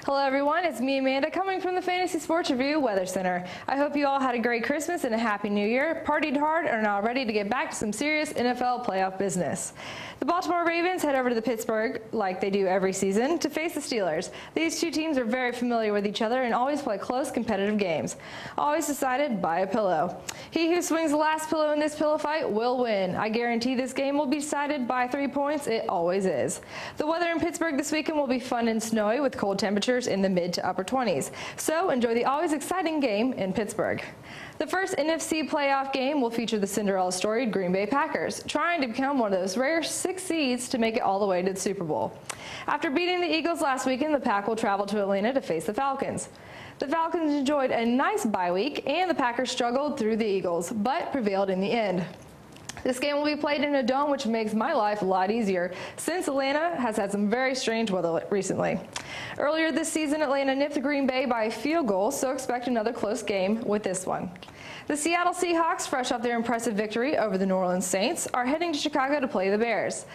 Hello everyone, it's me Amanda coming from the Fantasy Sports Review Weather Center. I hope you all had a great Christmas and a happy new year, partied hard, and are now ready to get back to some serious NFL playoff business. The Baltimore Ravens head over to Pittsburgh, like they do every season, to face the Steelers. These two teams are very familiar with each other and always play close competitive games. Always decided by a pillow. He who swings the last pillow in this pillow fight will win. I guarantee this game will be decided by 3 points. It always is. The weather in Pittsburgh this weekend will be fun and snowy with cold temperatures in the mid to upper 20s. So enjoy the always exciting game in Pittsburgh. The first NFC playoff game will feature the Cinderella storied Green Bay Packers, trying to become one of those rare 6 seeds to make it all the way to the Super Bowl. After beating the Eagles last weekend, the Pack will travel to Atlanta to face the Falcons. The Falcons enjoyed a nice bye week, and the Packers struggled through the Eagles, but prevailed in the end. This game will be played in a dome, which makes my life a lot easier, since Atlanta has had some very strange weather recently. Earlier this season, Atlanta nipped Green Bay by a field goal, so expect another close game with this one. The Seattle Seahawks, fresh off their impressive victory over the New Orleans Saints, are heading to Chicago to play the Bears.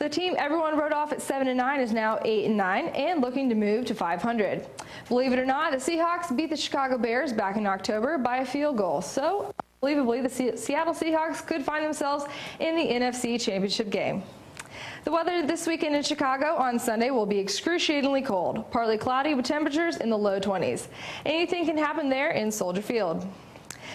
The team everyone wrote off at 7-9 is now 8-9 and looking to move to 500. Believe it or not, the Seahawks beat the Chicago Bears back in October by a field goal, so unbelievably, the Seattle Seahawks could find themselves in the NFC Championship game. The weather this weekend in Chicago on Sunday will be excruciatingly cold, partly cloudy with temperatures in the low 20s. Anything can happen there in Soldier Field.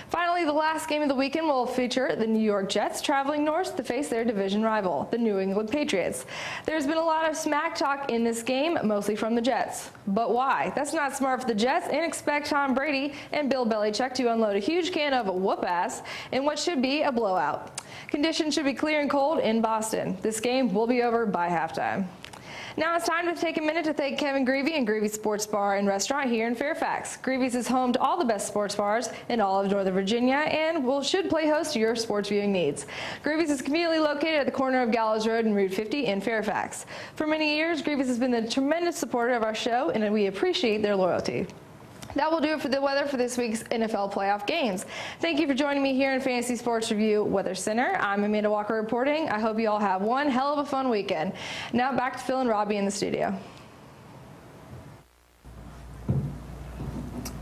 Finally, the last game of the weekend will feature the New York Jets traveling north to face their division rival, the New England Patriots. There's been a lot of smack talk in this game, mostly from the Jets. But why? That's not smart for the Jets, and expect Tom Brady and Bill Belichick to unload a huge can of whoop-ass in what should be a blowout. Conditions should be clear and cold in Boston. This game will be over by halftime. Now it's time to take a minute to thank Kevin Greavy and Greavy's Sports Bar and Restaurant here in Fairfax. Greavy's is home to all the best sports bars in all of Northern Virginia and should play host to your sports viewing needs. Greavy's is conveniently located at the corner of Gallows Road and Route 50 in Fairfax. For many years, Greavy's has been a tremendous supporter of our show, and we appreciate their loyalty. That will do it for the weather for this week's NFL playoff games. Thank you for joining me here in Fantasy Sports Review Weather Center. I'm Amanda Walker reporting. I hope you all have one hell of a fun weekend. Now back to Phil and Robbie in the studio.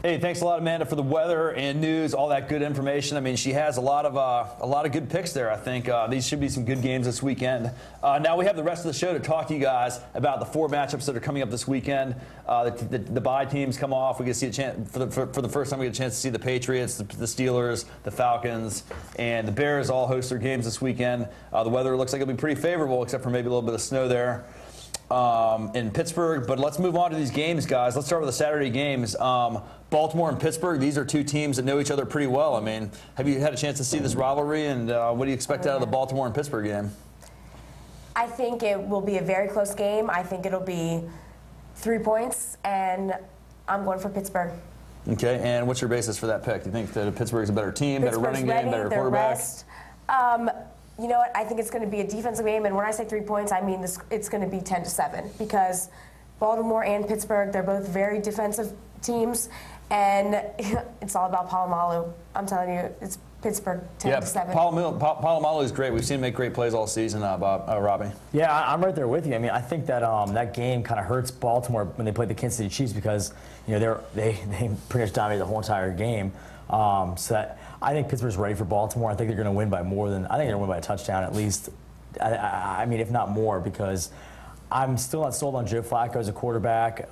Hey, thanks a lot, Amanda, for the weather and news, all that good information. I mean, she has a lot of good picks there. I think these should be some good games this weekend. Now we have the rest of the show to talk to you guys about the 4 matchups that are coming up this weekend. The bye teams come off. We get to see a chance for the first time. We get a chance to see the Patriots, the Steelers, the Falcons, and the Bears all host their games this weekend. The weather looks like it'll be pretty favorable, except for maybe a little bit of snow there in Pittsburgh. But let's move on to these games, guys. Let's start with the Saturday games. Baltimore and Pittsburgh, these are two teams that know each other pretty well. I mean, have you had a chance to see this rivalry, and what do you expect out of the Baltimore and Pittsburgh game? I think it will be a very close game. I think it'll be 3 points, and I'm going for Pittsburgh. Okay, and what's your basis for that pick? Do you think that Pittsburgh's a better team, better running game, better quarterback? You know what? I think it's going to be a defensive game, and when I say 3 points, I mean it's going to be 10-7 because Baltimore and Pittsburgh, they're both very defensive teams, and it's all about Polamalu. I'm telling you, it's Pittsburgh 10-7. Yeah, Polamalu is great. We've seen him make great plays all season, Robbie. Yeah, I'm right there with you. I mean, I think that that game kind of hurts Baltimore when they played the Kansas City Chiefs because they pretty much dominated the whole entire game. I think Pittsburgh's ready for Baltimore. I think they're going to win by more than, I think they're going to win by a touchdown at least. I mean, if not more, because I'm still not sold on Joe Flacco as a quarterback.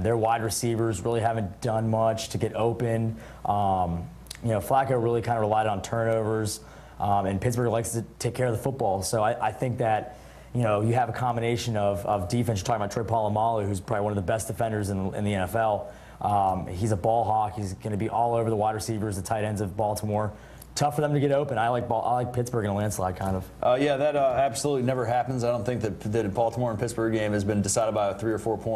Their wide receivers really haven't done much to get open. Flacco really kind of relied on turnovers, and Pittsburgh likes to take care of the football. So I think that, you have a combination of defense. You're talking about Troy Polamalu, who's probably one of the best defenders in the NFL. He's a ball hawk. He's going to be all over the wide receivers, the tight ends of Baltimore. Tough for them to get open. I like Pittsburgh in a landslide, kind of. Yeah, that absolutely never happens. I don't think that the Baltimore and Pittsburgh game has been decided by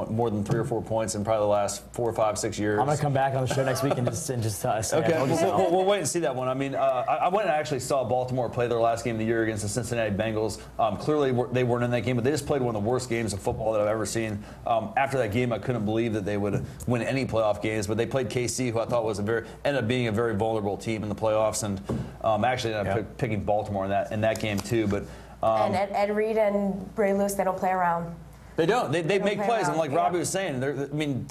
more than 3 or 4 points in probably the last 4, 5, 6 years. I'm going to come back on the show next week and just say okay, we'll wait and see that one. I mean, I went and actually saw Baltimore play their last game of the year against the Cincinnati Bengals. Clearly, they weren't in that game, but they just played one of the worst games of football that I've ever seen. After that game, I couldn't believe that they would win any playoff games, but they played KC, who I thought was ended up being a very vulnerable team in the playoffs, and actually ended up picking Baltimore in that game too. But and Ed Reed and Ray Lewis, they don't play around. They don't. They make plays, and like yeah. Robbie was saying,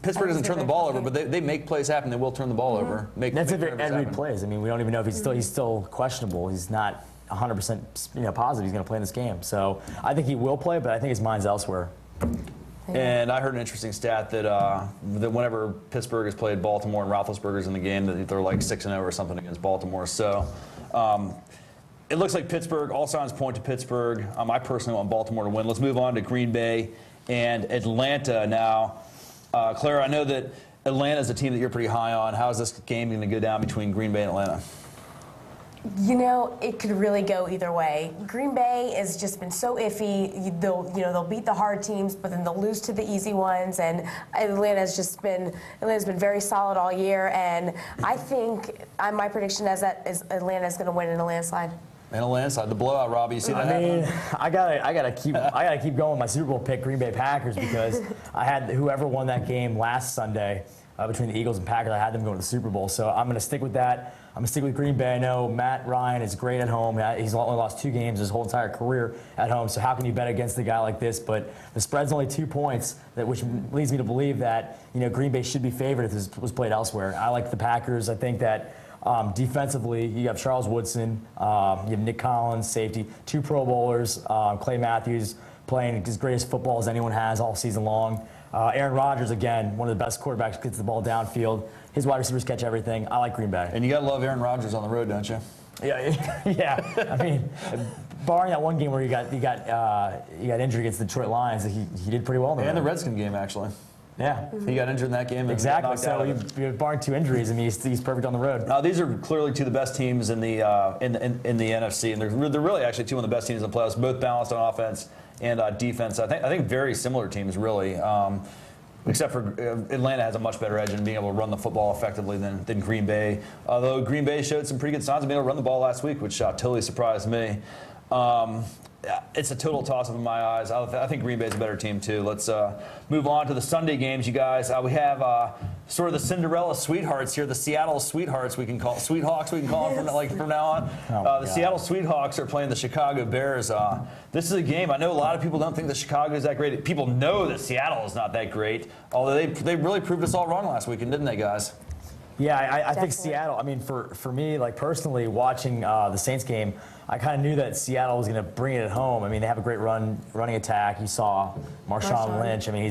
Pittsburgh doesn't turn the ball over, but they make plays happen. They will turn the ball over. That's if Ed Reed plays. I mean, we don't even know if he's still questionable. He's not 100% positive he's going to play in this game. So I think he will play, but I think his mind's elsewhere. And I heard an interesting stat that whenever Pittsburgh has played Baltimore and Roethlisberger's in the game, that they're like 6-0 or something against Baltimore. So it looks like Pittsburgh. All signs point to Pittsburgh. I personally want Baltimore to win. Let's move on to Green Bay and Atlanta now. Clara, I know that Atlanta is a team that you're pretty high on. How is this game going to go down between Green Bay and Atlanta? You know, it could really go either way. Green Bay has just been so iffy. They'll beat the hard teams, but then they'll lose to the easy ones. And Atlanta's been very solid all year. And I think my prediction is that Atlanta's going to win in a landslide. And a landslide, the blowout, Robbie. You see that? I mean, I gotta keep going with my Super Bowl pick, Green Bay Packers, because I had whoever won that game last Sunday between the Eagles and Packers. I had them going to the Super Bowl, so I'm gonna stick with that. I'm gonna stick with Green Bay. I know Matt Ryan is great at home. He's only lost 2 games his whole entire career at home. So how can you bet against a guy like this? But the spread's only 2 points, which leads me to believe that Green Bay should be favored if this was played elsewhere. I like the Packers. I think that. Defensively, you have Charles Woodson, you have Nick Collins, safety, 2 Pro Bowlers, Clay Matthews playing as great as football as anyone has all season long. Aaron Rodgers, again, one of the best quarterbacks, gets the ball downfield. His wide receivers catch everything. I like Green Bay. And you got to love Aaron Rodgers on the road, don't you? Yeah. I mean, barring that one game where you got injured against the Detroit Lions, he did pretty well. And the Redskin game, actually. Yeah, he got injured in that game. Exactly. So barring 2 injuries, I mean, he's perfect on the road. These are clearly 2 of the best teams in the NFC, and they're really actually 2 of the best teams in the playoffs, both balanced on offense and defense. I think very similar teams, really. Except for Atlanta has a much better edge in being able to run the football effectively than Green Bay. Although Green Bay showed some pretty good signs of being able to run the ball last week, which totally surprised me. It's a total toss-up in my eyes. I think Green Bay's a better team, too. Let's move on to the Sunday games, you guys. We have sort of the Cinderella Sweethearts here, the Seattle Sweethearts, we can call Sweethawks, we can call them from now on. The Seattle Sweethawks are playing the Chicago Bears. This is a game, I know a lot of people don't think that Chicago is that great. People know that Seattle is not that great, although they really proved us all wrong last weekend, didn't they, guys? Yeah, I think Seattle, I mean, for me, like personally, watching the Saints game, I kind of knew that Seattle was going to bring it at home. I mean, they have a great running attack. You saw Marshawn Lynch. I mean,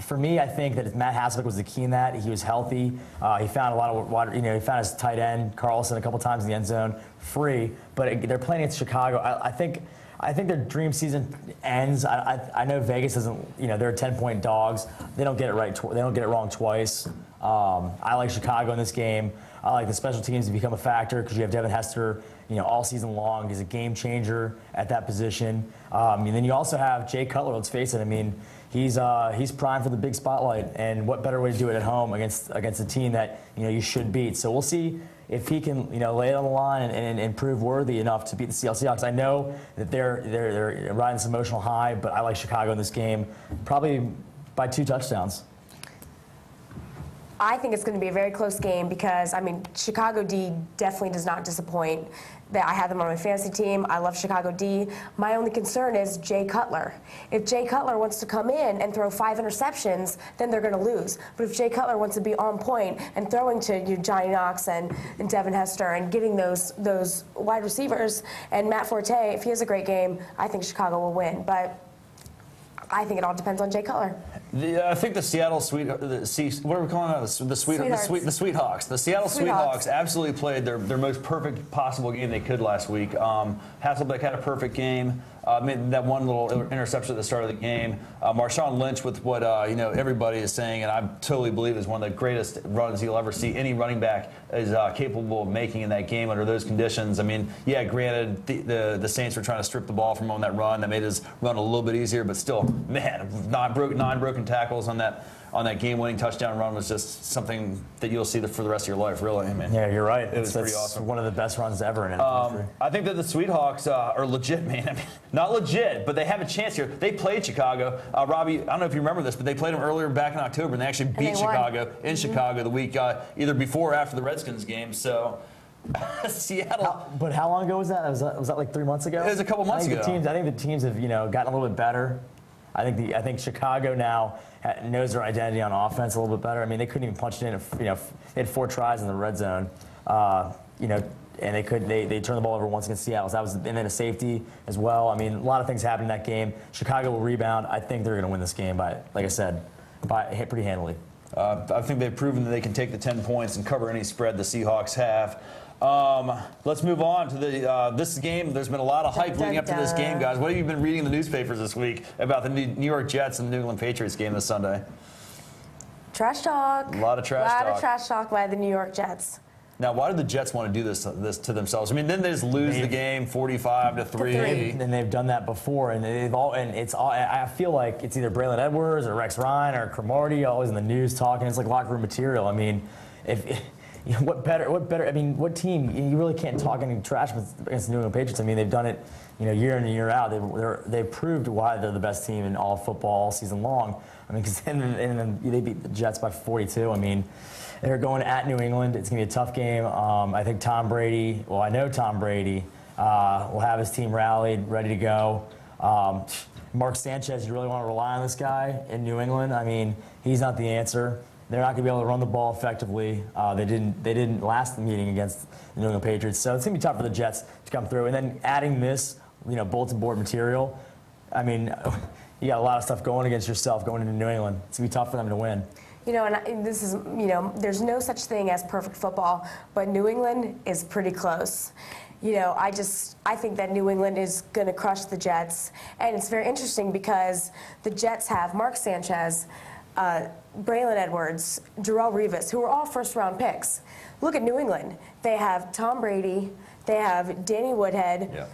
for me, I think that Matt Hasselbeck was the key in that. He was healthy. He found a lot of water. He found his tight end, Carlson, a couple times in the end zone, free. But they're playing against Chicago. I think their dream season ends. I know Vegas doesn't. They're 10-point dogs. They don't get it right. They don't get it wrong twice. I like Chicago in this game. I like the special teams to become a factor because you have Devin Hester, all season long. He's a game changer at that position. And then you also have Jay Cutler. Let's face it. I mean, he's primed for the big spotlight. And what better way to do it at home against a team that you should beat? So we'll see if he can lay it on the line and prove worthy enough to beat the Seattle Seahawks. I know that they're riding this emotional high, but I like Chicago in this game, probably by 2 touchdowns. I think it's going to be a very close game because, Chicago D definitely does not disappoint. I have them on my fantasy team. I love Chicago D. My only concern is Jay Cutler. If Jay Cutler wants to come in and throw 5 interceptions, then they're going to lose. But if Jay Cutler wants to be on point and throwing to Johnny Knox and Devin Hester and getting those wide receivers and Matt Forte, if he has a great game, I think Chicago will win. But I think it all depends on Jay Cutler. I think the Seattle what are we calling it? The Sweethawks. The Seattle Sweethawks absolutely played their most perfect possible game they could last week. Hasselbeck had a perfect game. Made that one little interception at the start of the game. Marshawn Lynch with what everybody is saying, and I totally believe is one of the greatest runs you'll ever see any running back is capable of making in that game under those conditions. I mean, yeah, granted the Saints were trying to strip the ball from him on that run. That made his run a little bit easier, but still, man, 9 broken tackles on that game-winning touchdown run was just something that you'll see for the rest of your life, really. I mean, yeah, you're right. It was pretty awesome. One of the best runs ever in NFL. I think that the Sweethawks are legit, man. I mean, not legit, but they have a chance here. They played Chicago. Robbie, I don't know if you remember this, but they played them earlier back in October, and they actually beat Chicago in Chicago the week either before or after the Redskins game. So Seattle. But how long ago was that? Was that like 3 months ago? It was a couple months ago. I think the teams have gotten a little bit better. I think Chicago now knows their identity on offense a little bit better. I mean, they couldn't even punch it in. They had 4 tries in the red zone. And they turned the ball over once against Seattle. So and then a safety as well. I mean, a lot of things happened in that game. Chicago will rebound. I think they're going to win this game by, like I said, pretty handily. I think they've proven that they can take the 10 points and cover any spread the Seahawks have. Let's move on to this game. There's been a lot of hype leading up to this game, guys. What have you been reading in the newspapers this week about the New York Jets and the New England Patriots game this Sunday? Trash talk. A lot of trash talk. A lot of trash talk by the New York Jets. Now, why did the Jets want to do this to themselves? I mean, didn't they just lose the game 45-3? And they've done that before, and I feel like it's either Braylon Edwards or Rex Ryan or Cromartie always in the news talking. It's like locker room material. I mean, what better? I mean, what team? You really can't talk any trash against the New England Patriots. I mean, they've done it, year in and year out. They've proved why they're the best team in all football all season long. I mean, because then they beat the Jets by 42. I mean, they're going at New England. It's going to be a tough game. I think Tom Brady, I know Tom Brady will have his team rallied, ready to go. Mark Sanchez, you really want to rely on this guy in New England? I mean, he's not the answer. They're not going to be able to run the ball effectively. They didn't last the meeting against the New England Patriots. So it's going to be tough for the Jets to come through. And then adding this, bulletin board material, I mean, you got a lot of stuff going against yourself going into New England. It's going to be tough for them to win. And this is, there's no such thing as perfect football, but New England is pretty close. I think that New England is going to crush the Jets. And it's very interesting because the Jets have Mark Sanchez, Braylon Edwards, Darrelle Revis, who are all first-round picks. Look at New England. They have Tom Brady. They have Danny Woodhead,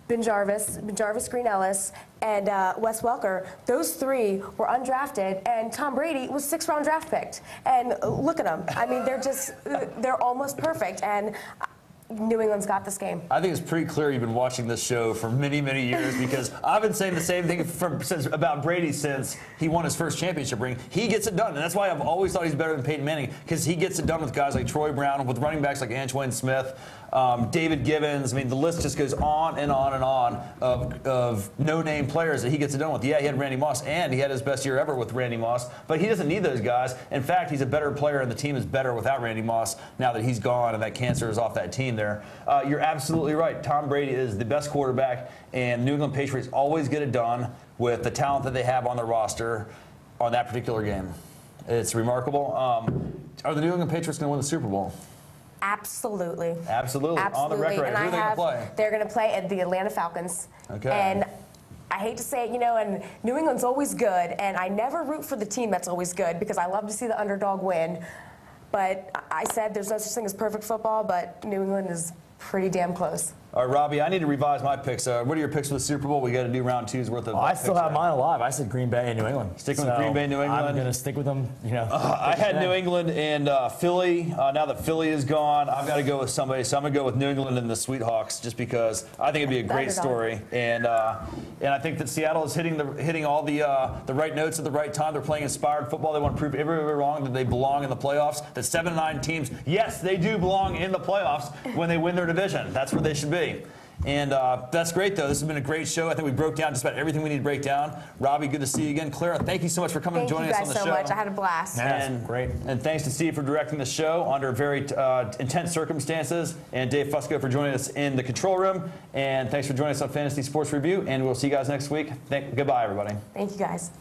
Ben Jarvis Green Ellis, and Wes Welker. Those 3 were undrafted, and Tom Brady was 6th-round draft picked. And look at them. I mean, they're almost perfect. And New England's got this game. I think it's pretty clear you've been watching this show for many, many years because I've been saying the same thing about Brady since he won his first championship ring. He gets it done, and that's why I've always thought he's better than Peyton Manning because he gets it done with guys like Troy Brown, with running backs like Antoine Smith, David Gibbons. I mean, the list just goes on and on and on of no-name players that he gets it done with. Yeah, he had Randy Moss, and he had his best year ever with Randy Moss, but he doesn't need those guys. In fact, he's a better player, and the team is better without Randy Moss now that he's gone and that cancer is off that team there. You're absolutely right. Tom Brady is the best quarterback, and New England Patriots always get it done with the talent that they have on their roster on that particular game. It's remarkable. Are the New England Patriots going to win the Super Bowl? Absolutely. Absolutely. On the record. And who are they going to play? They're going to play at the Atlanta Falcons. Okay. And I hate to say it, and New England's always good, and I never root for the team that's always good because I love to see the underdog win. But I said there's no such thing as perfect football, but New England is pretty damn close. All right, Robbie, I need to revise my picks. What are your picks for the Super Bowl? We got to do round 2's worth of I still have mine alive. I said Green Bay and New England. Sticking with Green Bay, New England. I'm going to stick with them. I had New England and Philly. Now that Philly is gone, I've got to go with somebody. So I'm going to go with New England and the Sweethawks just because I think it'd be a great story. And I think that Seattle is hitting all the right notes at the right time. They're playing inspired football. They want to prove everybody wrong that they belong in the playoffs. That 7-9 teams, yes, they do belong in the playoffs when they win their division. That's where they should be. And that's great, though. This has been a great show. I think we broke down just about everything we need to break down. Robbie, good to see you again. Clara, thank you so much for coming and joining us on the show. Thank you guys so much. I had a blast. And great. And thanks to Steve for directing the show under very intense circumstances, and Dave Fusco for joining us in the control room. And thanks for joining us on Fantasy Sports Review. And we'll see you guys next week. Goodbye, everybody. Thank you, guys.